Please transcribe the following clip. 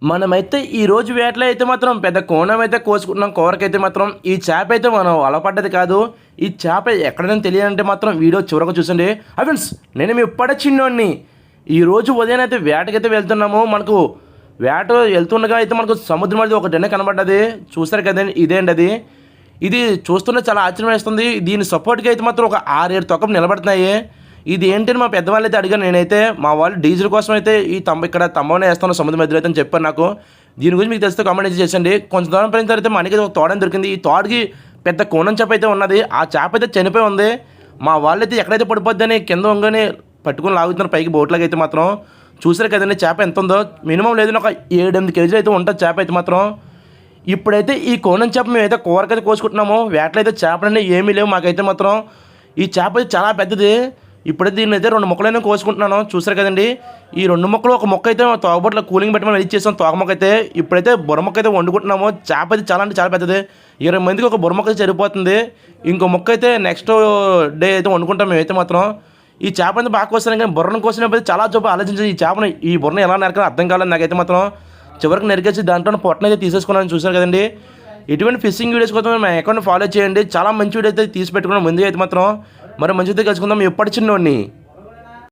మనమైతే ఈరోజు వేటలో అయితే మాత్రం పెద్ద కోణం అయితే కోసుకుంటున్నాం. కూరకైతే మాత్రం ఈ చేప అయితే మనం అలపడ్డది కాదు. ఈ చేప ఎక్కడైనా తెలియాలంటే మాత్రం వీడియో చివరకు చూసండి. ఫ్రెండ్స్, నేను మీ ఇప్పుడే చిన్నోడిని. ఈరోజు ఉదయం అయితే వేటకైతే వెళ్తున్నాము. మనకు వేట వెళ్తుండగా అయితే మనకు సముద్రం అనేది ఒక డెన్న కనబడ్డది. చూస్తారు కదండి, ఇదేంటి అది. ఇది చూస్తుంటే చాలా ఆశ్చర్యం వేస్తుంది. దీని సపోర్ట్కి అయితే మాత్రం ఒక 6-7 తొక్కలు నిలబడుతున్నాయి. ఇది ఏంటని మా పెద్దవాళ్ళు అయితే అడిగాను. నేనైతే మా వాళ్ళు డీజిల్ కోసం అయితే ఈ ఇక్కడ తంబనే వేస్తాను సముద్రం మధ్యలో అయితే అని చెప్పాను నాకు. దీని గురించి మీకు తెలిస్తే కామెంట్ చేసండి. కొంచెం దూరం పోయిన తర్వాత మనకి ఒక తోడని దొరికింది. ఈ తోడకి పెద్ద కోణం చేప అయితే ఉన్నది. ఆ చేప అయితే చనిపోయి ఉంది. మా వాళ్ళు అయితే ఎక్కడైతే పడిపోద్దని కింద వంగని పట్టుకుని లాగుతున్నారు పైకి బోట్లోకి అయితే మాత్రం. చూసారు కదండి చేప ఎంత ఉందో. మినిమం లేదని ఒక 7-8 కేజీలు అయితే ఉంటుంది చేప అయితే మాత్రం. ఇప్పుడైతే ఈ కోణం చేప మేమైతే కూరకైతే కోసుకుంటున్నాము. వేటలో అయితే చేపలన్నీ ఏమీ లేవు మాకైతే మాత్రం. ఈ చేప అయితే చాలా పెద్దది. ఇప్పుడైతే దీన్ని అయితే 2 ముక్కలైనా కోసుకుంటున్నాను. చూసారు కదండి, ఈ 2 ముక్కలు ఒక మొక్క అయితే తోగబొట్లో కూలింగ్ పెట్టి మనం ఇచ్చేసాం తోక మొక్క అయితే. ఇప్పుడైతే బుర్ర మొక్క అయితే వండుకుంటున్నాము. చేప అయితే చాలా అంటే చాలా పెద్దది. 20 మందికి ఒక బుర్ర మొక్క అయితే సరిపోతుంది. ఇంకో మొక్క అయితే నెక్స్ట్ డే అయితే వండుకుంటాం మేమైతే మాత్రం. ఈ చేప అయితే బాగా కోస్తాను, కానీ బుర్రను కోసినప్పుడు చాలా చూపు ఆలోచించి ఈ చేపను ఈ బుర్రను ఎలా నరకాలో అర్థం కాలేదు నాకైతే మాత్రం. చివరికి నరికేసి దాంట్లో పొట్టనైతే తీసేసుకున్నాను. చూసారు కదండి, ఇటువంటి ఫిషింగ్ వీడియోస్ కోసం మా అకౌంట్ ఫాలో చేయండి. చాలా మంచి వీడియో అయితే తీసి పెట్టుకున్నాం ముందుగా అయితే మాత్రం. మరి మంచిది కలుసుకుందాం. ఎప్పటి చిన్నోడిని.